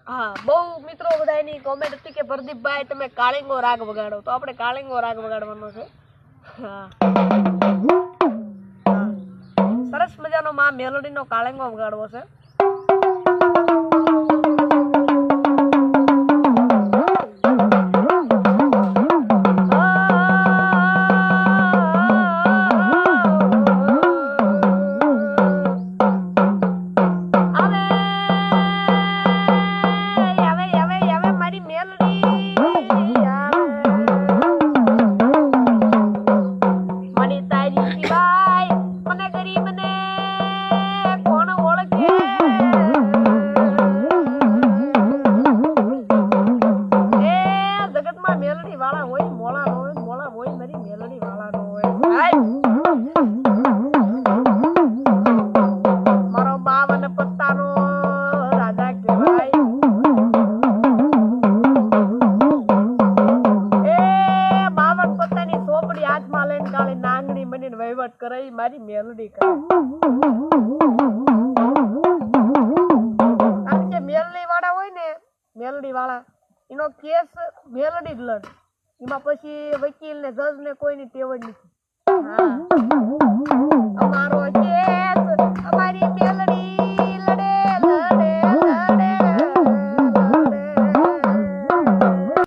હા બહુ મિત્રો બધાની કોમેન્ટ હતી કે પ્રદીપભાઈ તમે કાળિંગો રાગ વગાડો, તો આપણે કાળિંગો રાગ વગાડવાનો છે. હા સરસ મજાનો માં મેલોડીનો કાળિંગો વગાડવો છે. વહીવટ કરે મારી મેલોડી કરે. કારણ કે મેલડી વાળા હોય ને, મેલડી વાળા એનો કેસ મેલડી જ લડ, એમાં પછી વકીલ ને જજ ને કોઈની ટેવ જ નથી. હા